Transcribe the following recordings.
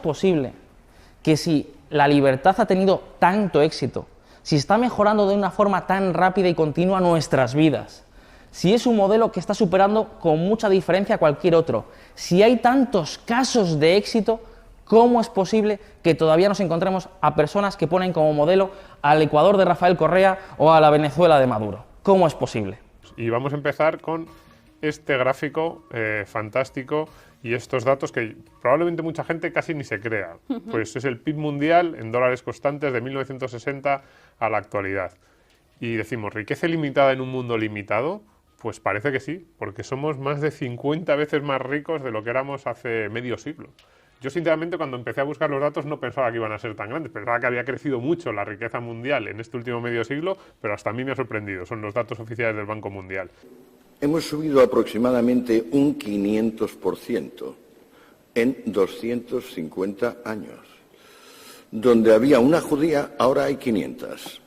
posible que si la libertad ha tenido tanto éxito, si está mejorando de una forma tan rápida y continua nuestras vidas, si es un modelo que está superando con mucha diferencia a cualquier otro, si hay tantos casos de éxito, ¿cómo es posible que todavía nos encontremos a personas que ponen como modelo al Ecuador de Rafael Correa o a la Venezuela de Maduro? ¿Cómo es posible? Y vamos a empezar con este gráfico fantástico y estos datos que probablemente mucha gente casi ni se crea. Pues es el PIB mundial en dólares constantes de 1960 a la actualidad. Y decimos, ¿riqueza ilimitada en un mundo limitado? Pues parece que sí, porque somos más de 50 veces más ricos de lo que éramos hace medio siglo. Yo, sinceramente, cuando empecé a buscar los datos no pensaba que iban a ser tan grandes. Pensaba que había crecido mucho la riqueza mundial en este último medio siglo, pero hasta a mí me ha sorprendido. Son los datos oficiales del Banco Mundial. Hemos subido aproximadamente un 500% en 250 años. Donde había una judía, ahora hay 500.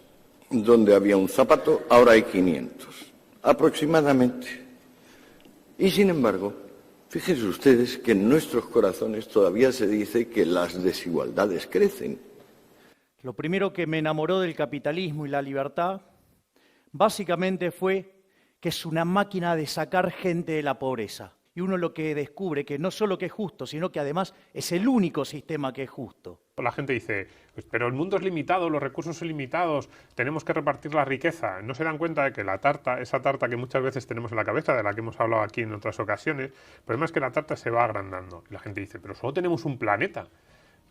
Donde había un zapato, ahora hay 500. Aproximadamente. Y sin embargo, fíjense ustedes que en nuestros corazones todavía se dice que las desigualdades crecen. Lo primero que me enamoró del capitalismo y la libertad, básicamente fue que es una máquina de sacar gente de la pobreza. Y uno lo que descubre que no solo que es justo, sino que además es el único sistema que es justo. La gente dice, pues, pero el mundo es limitado, los recursos son limitados, tenemos que repartir la riqueza. No se dan cuenta de que la tarta, esa tarta que muchas veces tenemos en la cabeza, de la que hemos hablado aquí en otras ocasiones, el problema es que la tarta se va agrandando. Y la gente dice, pero solo tenemos un planeta.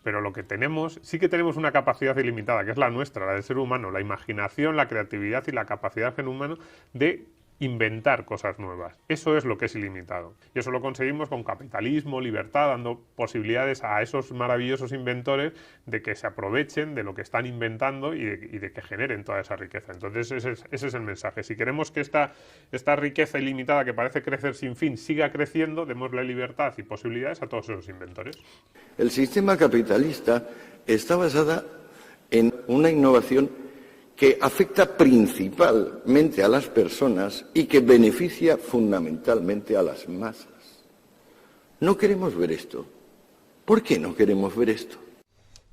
Pero lo que tenemos, sí que tenemos una capacidad ilimitada, que es la nuestra, la del ser humano, la imaginación, la creatividad y la capacidad del ser humano de inventar cosas nuevas. Eso es lo que es ilimitado. Y eso lo conseguimos con capitalismo, libertad, dando posibilidades a esos maravillosos inventores de que se aprovechen de lo que están inventando y de que generen toda esa riqueza. Entonces ese es el mensaje. Si queremos que esta riqueza ilimitada que parece crecer sin fin siga creciendo, démosle libertad y posibilidades a todos esos inventores. El sistema capitalista está basado en una innovación que afecta principalmente a las personas y que beneficia fundamentalmente a las masas. No queremos ver esto. ¿Por qué no queremos ver esto?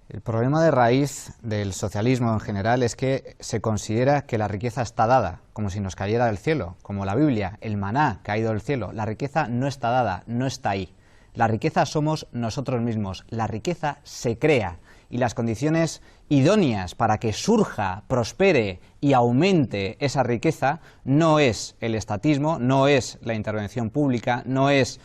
El problema de raíz del socialismo en general es que se considera que la riqueza está dada, como si nos cayera del cielo, como la Biblia, el maná caído del cielo. La riqueza no está dada, no está ahí. La riqueza somos nosotros mismos, la riqueza se crea. Y las condiciones idóneas para que surja, prospere y aumente esa riqueza no es el estatismo, no es la intervención pública, no es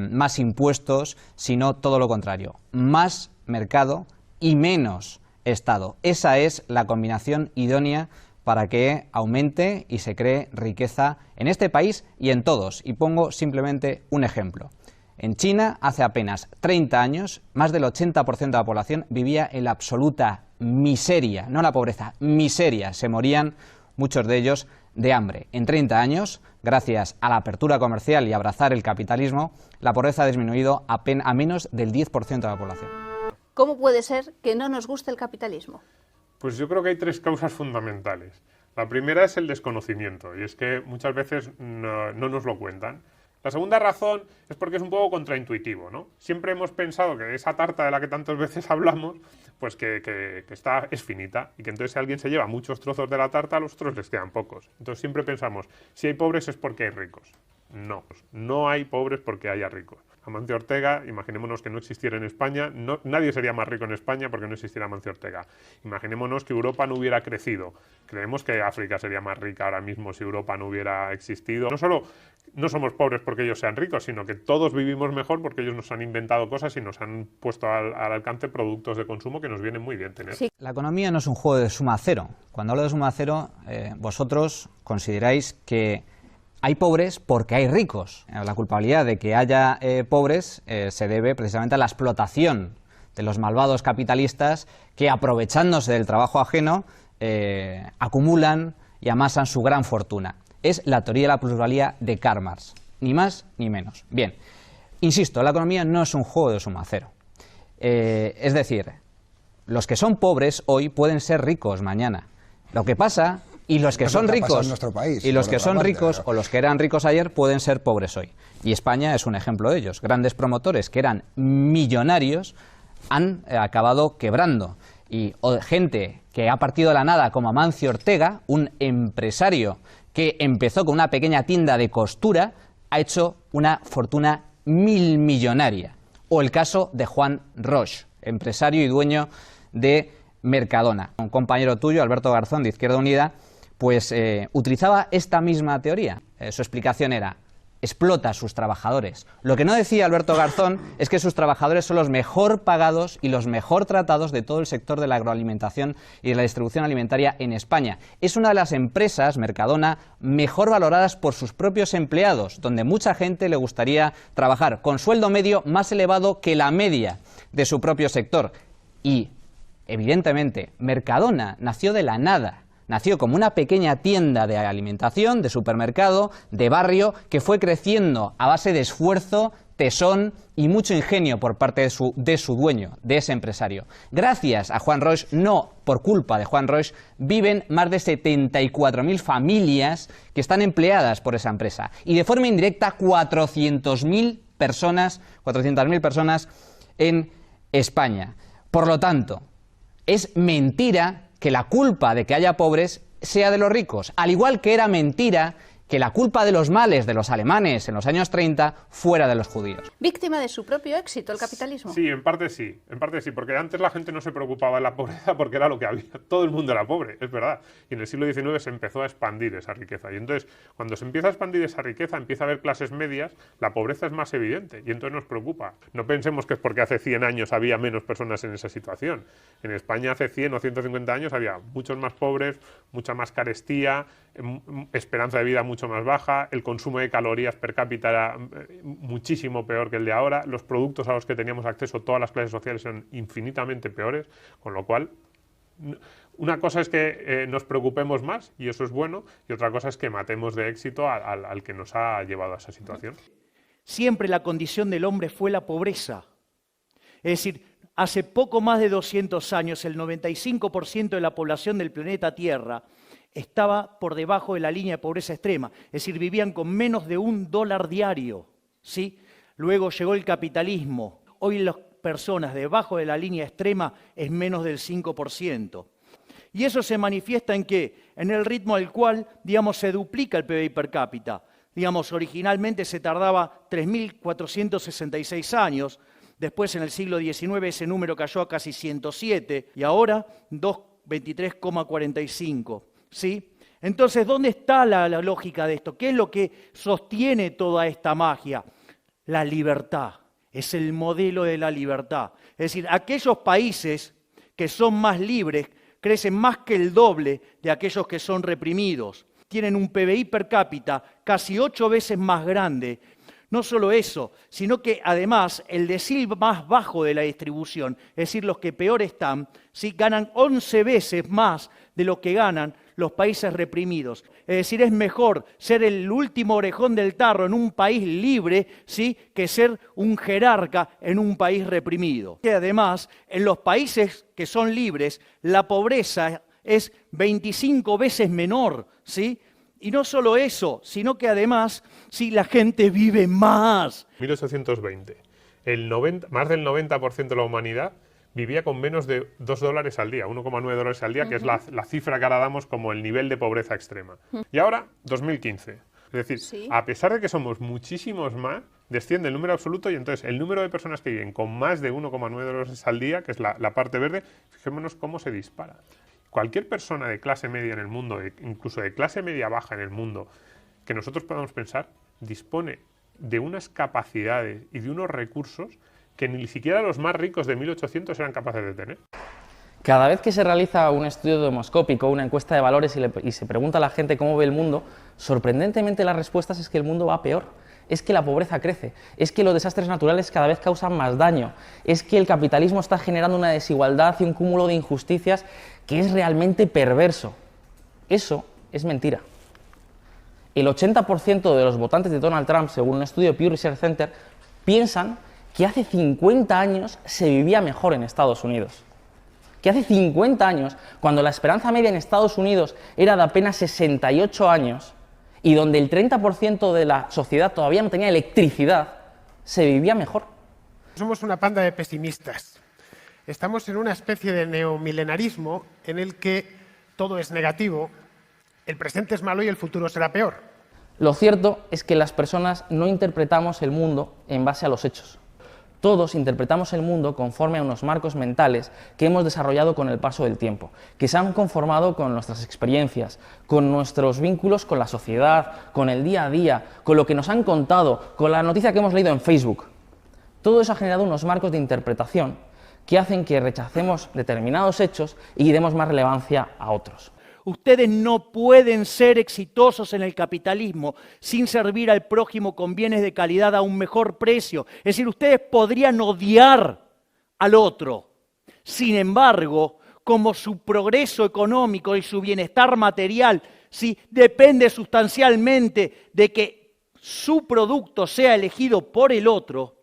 más impuestos, sino todo lo contrario, más mercado y menos Estado. Esa es la combinación idónea para que aumente y se cree riqueza en este país y en todos. Y pongo simplemente un ejemplo. En China, hace apenas 30 años, más del 80% de la población vivía en la absoluta miseria, no la pobreza, miseria. Se morían muchos de ellos de hambre. En 30 años, gracias a la apertura comercial y abrazar el capitalismo, la pobreza ha disminuido a menos del 10% de la población. ¿Cómo puede ser que no nos guste el capitalismo? Pues yo creo que hay tres causas fundamentales. La primera es el desconocimiento, y es que muchas veces no nos lo cuentan. La segunda razón es porque es un poco contraintuitivo, ¿no? Siempre hemos pensado que esa tarta de la que tantas veces hablamos, pues que es finita, y que entonces si alguien se lleva muchos trozos de la tarta, a los otros les quedan pocos. Entonces siempre pensamos, si hay pobres es porque hay ricos. No, no hay pobres porque haya ricos. Amancio Ortega, imaginémonos que no existiera en España, nadie sería más rico en España porque no existiera Amancio Ortega. Imaginémonos que Europa no hubiera crecido. Creemos que África sería más rica ahora mismo si Europa no hubiera existido. No solo no somos pobres porque ellos sean ricos, sino que todos vivimos mejor porque ellos nos han inventado cosas y nos han puesto al alcance productos de consumo que nos vienen muy bien tener. Sí. La economía no es un juego de suma cero. Cuando hablo de suma cero, vosotros consideráis que hay pobres porque hay ricos. La culpabilidad de que haya pobres se debe precisamente a la explotación de los malvados capitalistas que, aprovechándose del trabajo ajeno, acumulan y amasan su gran fortuna. Es la teoría de la plusvalía de Karl Marx, ni más ni menos. Bien, insisto, la economía no es un juego de suma cero. Es decir, los que son pobres hoy pueden ser ricos mañana. Lo que pasa... Y los que son ricos, o los que eran ricos ayer pueden ser pobres hoy. Y España es un ejemplo de ellos. Grandes promotores que eran millonarios han acabado quebrando. Y gente que ha partido de la nada, como Amancio Ortega, un empresario que empezó con una pequeña tienda de costura, ha hecho una fortuna millonaria. O el caso de Juan Roig, empresario y dueño de Mercadona. Un compañero tuyo, Alberto Garzón, de Izquierda Unida, pues utilizaba esta misma teoría. Su explicación era: explota a sus trabajadores. Lo que no decía Alberto Garzón es que sus trabajadores son los mejor pagados y los mejor tratados de todo el sector de la agroalimentación y de la distribución alimentaria en España. Es una de las empresas, Mercadona, mejor valoradas por sus propios empleados, donde mucha gente le gustaría trabajar, con sueldo medio más elevado que la media de su propio sector. Y, evidentemente, Mercadona nació de la nada. Nació como una pequeña tienda de alimentación, de supermercado, de barrio, que fue creciendo a base de esfuerzo, tesón y mucho ingenio por parte de su dueño, de ese empresario. Gracias a Juan Roig, no por culpa de Juan Roig, viven más de 74.000 familias que están empleadas por esa empresa. Y de forma indirecta 400.000 personas en España. Por lo tanto, es mentira que la culpa de que haya pobres sea de los ricos, al igual que era mentira que la culpa de los males de los alemanes en los años 30 fuera de los judíos. ¿Víctima de su propio éxito el capitalismo? Sí, en parte sí, porque antes la gente no se preocupaba de la pobreza porque era lo que había, todo el mundo era pobre, es verdad, y en el siglo XIX se empezó a expandir esa riqueza, y entonces cuando se empieza a expandir esa riqueza, empieza a haber clases medias, la pobreza es más evidente, y entonces nos preocupa. No pensemos que es porque hace 100 años había menos personas en esa situación. En España hace 100 o 150 años había muchos más pobres, mucha más carestía, esperanza de vida mucho más baja, el consumo de calorías per cápita era muchísimo peor que el de ahora, los productos a los que teníamos acceso todas las clases sociales son infinitamente peores, con lo cual una cosa es que nos preocupemos más, y eso es bueno, y otra cosa es que matemos de éxito al que nos ha llevado a esa situación. Siempre la condición del hombre fue la pobreza. Es decir, hace poco más de 200 años, el 95% de la población del planeta Tierra estaba por debajo de la línea de pobreza extrema, es decir, vivían con menos de $1 diario, ¿sí? Luego llegó el capitalismo. Hoy las personas debajo de la línea extrema es menos del 5%. Y eso se manifiesta en ¿qué? En el ritmo al cual, digamos, se duplica el PBI per cápita. Digamos, originalmente se tardaba 3.466 años, después en el siglo XIX ese número cayó a casi 107 y ahora 23,45. ¿Sí? Entonces, ¿dónde está la lógica de esto? ¿Qué es lo que sostiene toda esta magia? La libertad. Es el modelo de la libertad. Es decir, aquellos países que son más libres crecen más que el doble de aquellos que son reprimidos. Tienen un PBI per cápita casi 8 veces más grande. No solo eso, sino que además el decil más bajo de la distribución, es decir, los que peor están, ¿sí? Ganan 11 veces más de lo que ganan los países reprimidos. Es decir, es mejor ser el último orejón del tarro en un país libre, ¿sí? Que ser un jerarca en un país reprimido. Y además, en los países que son libres, la pobreza es 25 veces menor, ¿sí? Y no solo eso, sino que además, sí, la gente vive más. 1820, más del 90% de la humanidad vivía con menos de $2 al día, $1,9 al día, que es la cifra que ahora damos como el nivel de pobreza extrema. Y ahora, 2015. Es decir, sí, a pesar de que somos muchísimos más, desciende el número absoluto y entonces el número de personas que viven con más de $1,9 al día, que es la parte verde, fijémonos cómo se dispara. Cualquier persona de clase media en el mundo, incluso de clase media baja en el mundo, que nosotros podamos pensar, dispone de unas capacidades y de unos recursos que ni siquiera los más ricos de 1800 eran capaces de tener. Cada vez que se realiza un estudio demoscópico, una encuesta de valores y se pregunta a la gente cómo ve el mundo, sorprendentemente las respuestas es que el mundo va peor, es que la pobreza crece, es que los desastres naturales cada vez causan más daño, es que el capitalismo está generando una desigualdad y un cúmulo de injusticias que es realmente perverso. Eso es mentira. El 80% de los votantes de Donald Trump, según un estudio de Pew Research Center, piensan que hace 50 años se vivía mejor en Estados Unidos. Que hace 50 años, cuando la esperanza media en Estados Unidos era de apenas 68 años y donde el 30% de la sociedad todavía no tenía electricidad, se vivía mejor. Somos una panda de pesimistas. Estamos en una especie de neomilenarismo en el que todo es negativo, el presente es malo y el futuro será peor. Lo cierto es que las personas no interpretamos el mundo en base a los hechos. Todos interpretamos el mundo conforme a unos marcos mentales que hemos desarrollado con el paso del tiempo, que se han conformado con nuestras experiencias, con nuestros vínculos con la sociedad, con el día a día, con lo que nos han contado, con la noticia que hemos leído en Facebook. Todo eso ha generado unos marcos de interpretación que hacen que rechacemos determinados hechos y demos más relevancia a otros. Ustedes no pueden ser exitosos en el capitalismo sin servir al prójimo con bienes de calidad a un mejor precio. Es decir, ustedes podrían odiar al otro. Sin embargo, como su progreso económico y su bienestar material depende sustancialmente de que su producto sea elegido por el otro,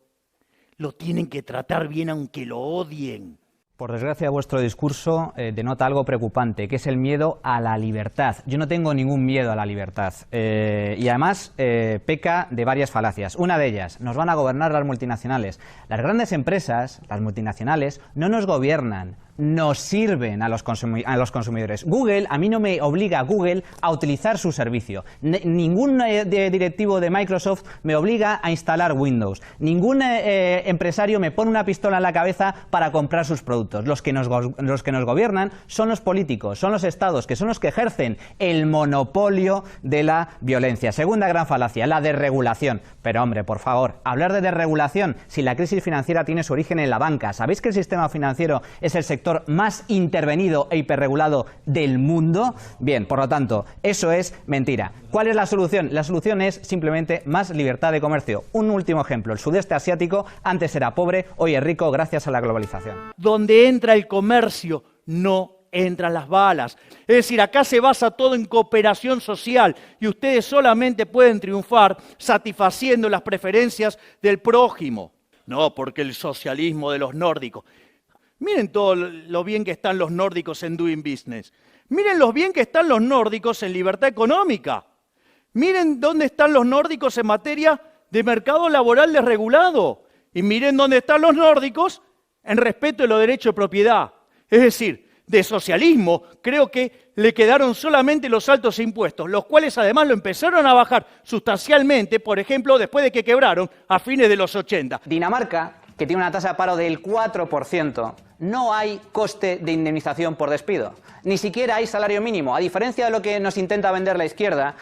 lo tienen que tratar bien aunque lo odien. Por desgracia, vuestro discurso denota algo preocupante, que es el miedo a la libertad. Yo no tengo ningún miedo a la libertad y además peca de varias falacias. Una de ellas, nos van a gobernar las multinacionales. Las grandes empresas, las multinacionales, no nos gobiernan, nos sirven a los consumidores. Google, a mí no me obliga Google a utilizar su servicio. Ningún directivo de Microsoft me obliga a instalar Windows. Ningún empresario me pone una pistola en la cabeza para comprar sus productos. Los que nos gobiernan son los políticos, son los estados, que son los que ejercen el monopolio de la violencia. Segunda gran falacia, la desregulación. Pero hombre, por favor, hablar de desregulación si la crisis financiera tiene su origen en la banca. ¿Sabéis que el sistema financiero es el sector más intervenido e hiperregulado del mundo? Bien, por lo tanto, eso es mentira. ¿Cuál es la solución? La solución es simplemente más libertad de comercio. Un último ejemplo, el sudeste asiático antes era pobre, hoy es rico gracias a la globalización. Donde entra el comercio, no entran las balas. Es decir, acá se basa todo en cooperación social y ustedes solamente pueden triunfar satisfaciendo las preferencias del prójimo. No, porque el socialismo de los nórdicos. Miren todo lo bien que están los nórdicos en doing business. Miren lo bien que están los nórdicos en libertad económica. Miren dónde están los nórdicos en materia de mercado laboral desregulado. Y miren dónde están los nórdicos en respeto de los derechos de propiedad. Es decir, de socialismo creo que le quedaron solamente los altos impuestos, los cuales además lo empezaron a bajar sustancialmente, por ejemplo, después de que quebraron a fines de los 80. Dinamarca, que tiene una tasa de paro del 4%, no hay coste de indemnización por despido. Ni siquiera hay salario mínimo. A diferencia de lo que nos intenta vender la izquierda,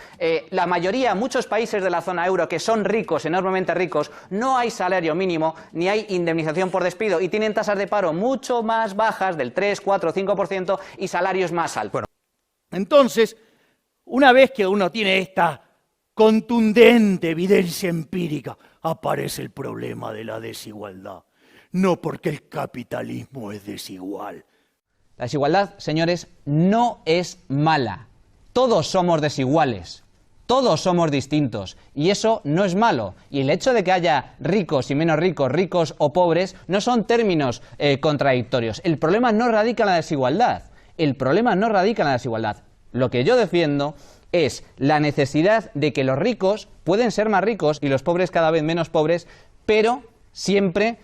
la mayoría, muchos países de la zona euro que son ricos, enormemente ricos, no hay salario mínimo ni hay indemnización por despido y tienen tasas de paro mucho más bajas, del 3, 4, 5% y salarios más altos. Bueno. Entonces, una vez que uno tiene esta contundente evidencia empírica, aparece el problema de la desigualdad. No porque el capitalismo es desigual. La desigualdad, señores, no es mala. Todos somos desiguales. Todos somos distintos y eso no es malo. Y el hecho de que haya ricos y menos ricos, ricos o pobres, no son términos contradictorios. El problema no radica en la desigualdad. El problema no radica en la desigualdad. Lo que yo defiendo es la necesidad de que los ricos pueden ser más ricos y los pobres cada vez menos pobres, pero siempre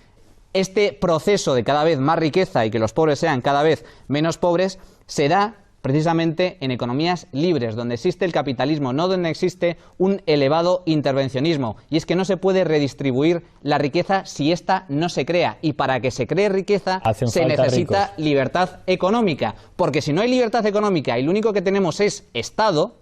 este proceso de cada vez más riqueza y que los pobres sean cada vez menos pobres se da precisamente en economías libres, donde existe el capitalismo, no donde existe un elevado intervencionismo. Y es que no se puede redistribuir la riqueza si ésta no se crea. Y para que se cree riqueza se necesita libertad económica. Porque si no hay libertad económica y lo único que tenemos es Estado,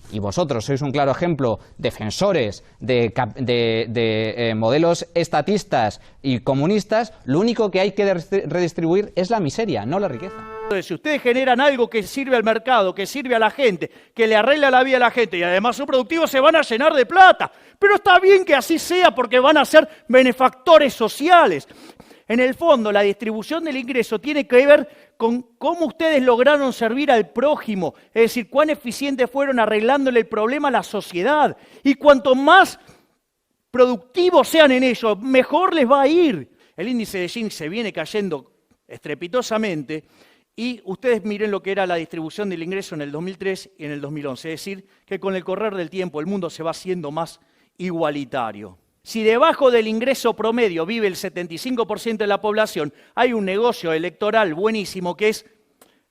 y vosotros sois un claro ejemplo, defensores de modelos estatistas y comunistas, lo único que hay que redistribuir es la miseria, no la riqueza. Si ustedes generan algo que sirve al mercado, que sirve a la gente, que le arregla la vida a la gente y además son productivos, se van a llenar de plata. Pero está bien que así sea porque van a ser benefactores sociales. En el fondo, la distribución del ingreso tiene que ver con cómo ustedes lograron servir al prójimo, es decir, cuán eficientes fueron arreglándole el problema a la sociedad. Y cuanto más productivos sean en ello, mejor les va a ir. El índice de Gini se viene cayendo estrepitosamente y ustedes miren lo que era la distribución del ingreso en el 2003 y en el 2011. Es decir, que con el correr del tiempo el mundo se va haciendo más igualitario. Si debajo del ingreso promedio vive el 75% de la población, hay un negocio electoral buenísimo que es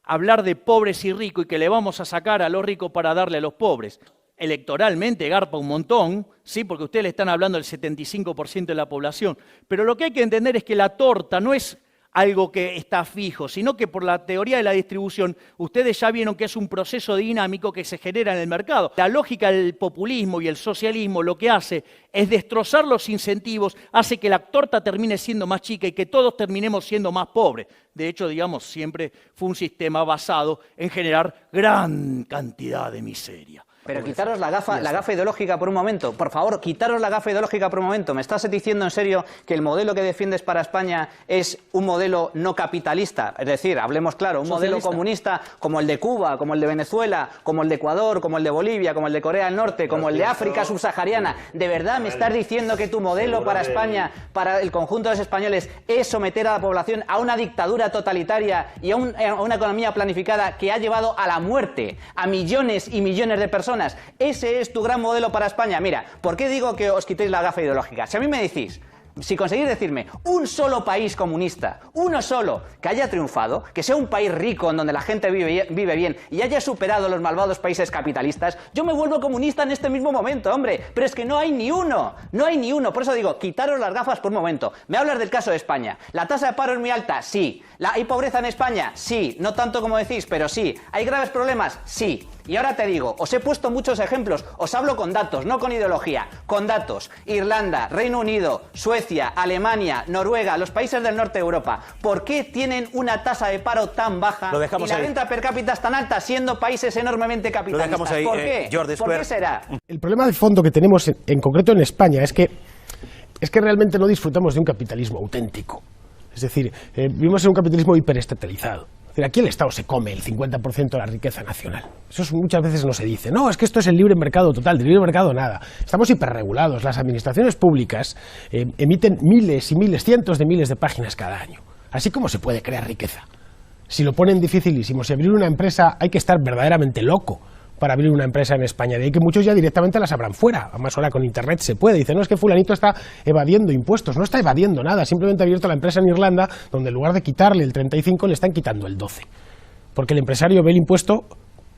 hablar de pobres y ricos y que le vamos a sacar a los ricos para darle a los pobres. Electoralmente garpa un montón, ¿sí? Porque ustedes le están hablando del 75% de la población. Pero lo que hay que entender es que la torta no es algo que está fijo, sino que por la teoría de la distribución, ustedes ya vieron que es un proceso dinámico que se genera en el mercado. La lógica del populismo y el socialismo lo que hace es destrozar los incentivos, hace que la torta termine siendo más chica y que todos terminemos siendo más pobres. De hecho, digamos, siempre fue un sistema basado en generar gran cantidad de miseria. Pero quitaros la gafa ideológica por un momento. Por favor, quitaros la gafa ideológica por un momento. ¿Me estás diciendo en serio que el modelo que defiendes para España es un modelo no capitalista? Es decir, hablemos claro, un modelo comunista como el de Cuba, como el de Venezuela, como el de Ecuador, como el de Bolivia, como el de Corea del Norte, como el de África subsahariana. ¿De verdad me estás diciendo que tu modelo para España, para el conjunto de los españoles, es someter a la población a una dictadura totalitaria y a una economía planificada que ha llevado a la muerte a millones y millones de personas? ¿Ese es tu gran modelo para España? Mira, ¿por qué digo que os quitéis la gafa ideológica? Si a mí me decís, si conseguís decirme un solo país comunista, uno solo, que haya triunfado, que sea un país rico en donde la gente vive bien y haya superado los malvados países capitalistas, yo me vuelvo comunista en este mismo momento, hombre. Pero es que no hay ni uno, no hay ni uno. Por eso digo, quitaros las gafas por un momento. Me hablas del caso de España. ¿La tasa de paro es muy alta? Sí. ¿Hay pobreza en España? Sí. No tanto como decís, pero sí. ¿Hay graves problemas? Sí. Y ahora te digo, os he puesto muchos ejemplos, os hablo con datos, no con ideología, con datos. Irlanda, Reino Unido, Suecia, Alemania, Noruega, los países del norte de Europa. ¿Por qué tienen una tasa de paro tan baja y la renta per cápita es tan alta siendo países enormemente capitalistas? ¿Por qué? ¿Por qué será? El problema de fondo que tenemos en concreto en España es que realmente no disfrutamos de un capitalismo auténtico. Es decir, vivimos en un capitalismo hiperestatalizado. Aquí el Estado se come el 50% de la riqueza nacional. Eso muchas veces no se dice. No, es que esto es el libre mercado total, del libre mercado nada. Estamos hiperregulados. Las administraciones públicas emiten miles y miles, cientos de miles de páginas cada año. Así como se puede crear riqueza. Si lo ponen dificilísimo, si abrir una empresa hay que estar verdaderamente loco para abrir una empresa en España. De ahí que muchos ya directamente las abran fuera. Además, ahora con Internet se puede. Dicen, no, es que fulanito está evadiendo impuestos. No está evadiendo nada. Simplemente ha abierto la empresa en Irlanda, donde en lugar de quitarle el 35, le están quitando el 12. Porque el empresario ve el impuesto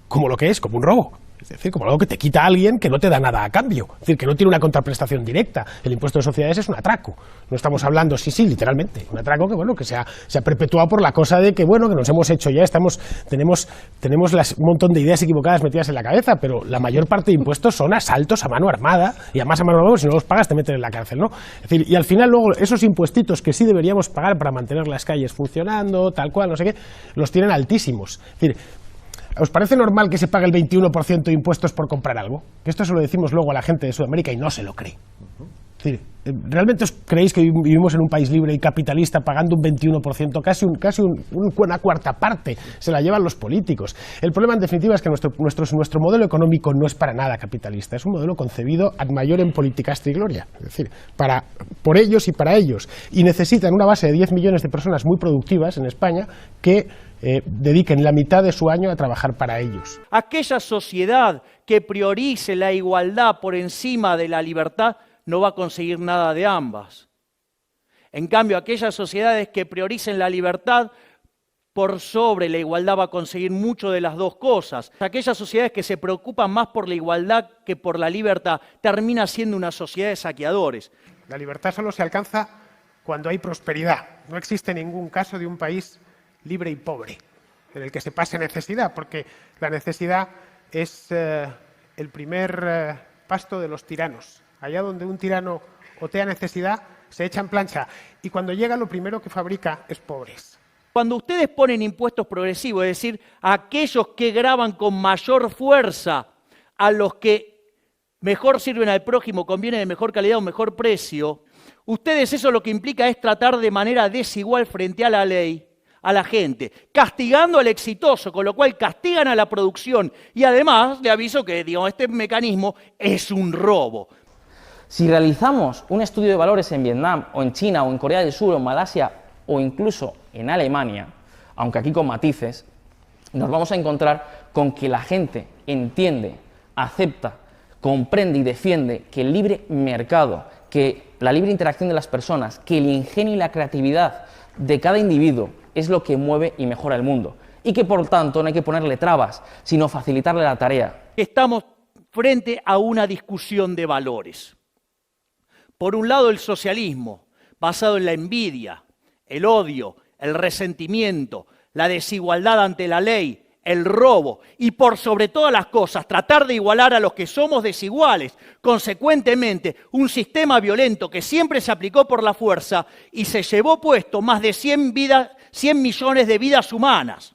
como lo que es, como un robo. Es decir, como algo que te quita a alguien que no te da nada a cambio. Es decir, que no tiene una contraprestación directa. El impuesto de sociedades es un atraco. No estamos hablando, sí, literalmente, un atraco que, bueno, que se ha perpetuado por la cosa de que, bueno, que nos hemos hecho ya, tenemos un montón de ideas equivocadas metidas en la cabeza, pero la mayor parte de impuestos son asaltos a mano armada, y además a mano armada, si no los pagas te meten en la cárcel, ¿no? Es decir, y al final luego esos impuestitos que sí deberíamos pagar para mantener las calles funcionando, tal cual, no sé qué, los tienen altísimos. Es decir, ¿os parece normal que se pague el 21% de impuestos por comprar algo? Que esto se lo decimos luego a la gente de Sudamérica y no se lo cree. Es decir, ¿realmente os creéis que vivimos en un país libre y capitalista pagando un 21%, casi una cuarta parte se la llevan los políticos? El problema, en definitiva, es que nuestro modelo económico no es para nada capitalista, es un modelo concebido ad maiorem politicastri gloria, es decir, por ellos y para ellos, y necesitan una base de 10 millones de personas muy productivas en España que dediquen la mitad de su año a trabajar para ellos. Aquella sociedad que priorice la igualdad por encima de la libertad no va a conseguir nada de ambas. En cambio, aquellas sociedades que prioricen la libertad por sobre la igualdad va a conseguir mucho de las dos cosas. Aquellas sociedades que se preocupan más por la igualdad que por la libertad termina siendo una sociedad de saqueadores. La libertad solo se alcanza cuando hay prosperidad. No existe ningún caso de un país libre y pobre en el que se pase necesidad, porque la necesidad es el primer pasto de los tiranos. Allá donde un tirano otea necesidad, se echa en plancha. Y cuando llega, lo primero que fabrica es pobres. Cuando ustedes ponen impuestos progresivos, es decir, aquellos que gravan con mayor fuerza a los que mejor sirven al prójimo, conviene de mejor calidad o mejor precio, ustedes eso lo que implica es tratar de manera desigual frente a la ley a la gente, castigando al exitoso, con lo cual castigan a la producción. Y además, le aviso que este mecanismo es un robo. Si realizamos un estudio de valores en Vietnam, o en China, o en Corea del Sur, o en Malasia, o incluso en Alemania, aunque aquí con matices, nos vamos a encontrar con que la gente entiende, acepta, comprende y defiende que el libre mercado, que la libre interacción de las personas, que el ingenio y la creatividad de cada individuo es lo que mueve y mejora el mundo. Y que por tanto no hay que ponerle trabas, sino facilitarle la tarea. Estamos frente a una discusión de valores. Por un lado, el socialismo, basado en la envidia, el odio, el resentimiento, la desigualdad ante la ley, el robo y, por sobre todas las cosas, tratar de igualar a los que somos desiguales. Consecuentemente, un sistema violento que siempre se aplicó por la fuerza y se llevó puesto más de 100 millones de vidas humanas.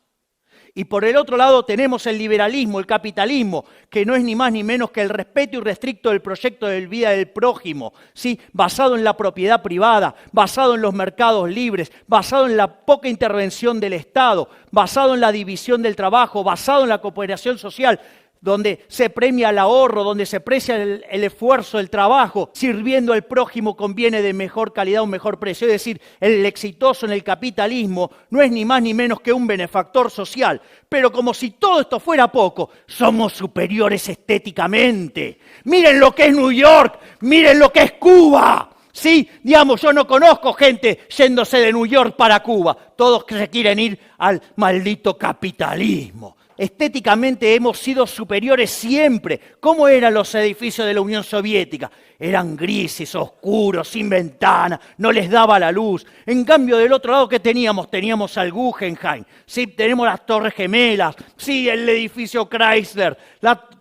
Y por el otro lado tenemos el liberalismo, el capitalismo, que no es ni más ni menos que el respeto irrestricto del proyecto de vida del prójimo, ¿sí? Basado en la propiedad privada, basado en los mercados libres, basado en la poca intervención del Estado, basado en la división del trabajo, basado en la cooperación social, donde se premia el ahorro, donde se aprecia el esfuerzo, el trabajo, sirviendo al prójimo con bienes de mejor calidad, un mejor precio. Es decir, el exitoso en el capitalismo no es ni más ni menos que un benefactor social. Pero como si todo esto fuera poco, somos superiores estéticamente. Miren lo que es New York, miren lo que es Cuba. Sí, digamos, yo no conozco gente yéndose de New York para Cuba. Todos que se quieren ir al maldito capitalismo. Estéticamente hemos sido superiores siempre. ¿Cómo eran los edificios de la Unión Soviética? Eran grises, oscuros, sin ventana, no les daba la luz. En cambio, del otro lado, ¿qué teníamos? Teníamos al Guggenheim, sí, tenemos las Torres Gemelas, sí, el edificio Chrysler,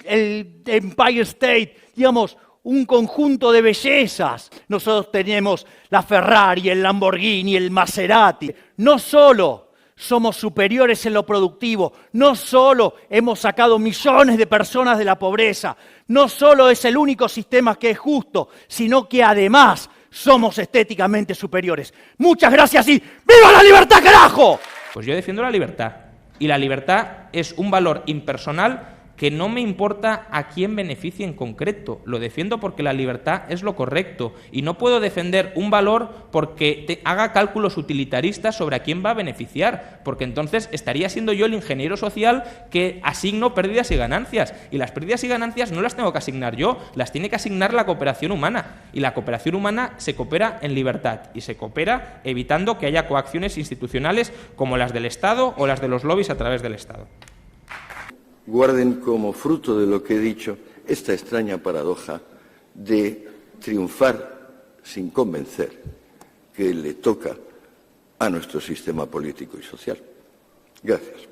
el Empire State, digamos, un conjunto de bellezas. Nosotros tenemos la Ferrari, el Lamborghini, el Maserati. No solo somos superiores en lo productivo, no solo hemos sacado millones de personas de la pobreza, no solo es el único sistema que es justo, sino que además somos estéticamente superiores. Muchas gracias y ¡viva la libertad, carajo! Pues yo defiendo la libertad, y la libertad es un valor impersonal que no me importa a quién beneficie en concreto. Lo defiendo porque la libertad es lo correcto y no puedo defender un valor porque haga cálculos utilitaristas sobre a quién va a beneficiar, porque entonces estaría siendo yo el ingeniero social que asigno pérdidas y ganancias, y las pérdidas y ganancias no las tengo que asignar yo, las tiene que asignar la cooperación humana, y la cooperación humana se coopera en libertad y se coopera evitando que haya coacciones institucionales como las del Estado o las de los lobbies a través del Estado. Guarden como fruto de lo que he dicho esta extraña paradoja de triunfar sin convencer, que le toca a nuestro sistema político y social. Gracias.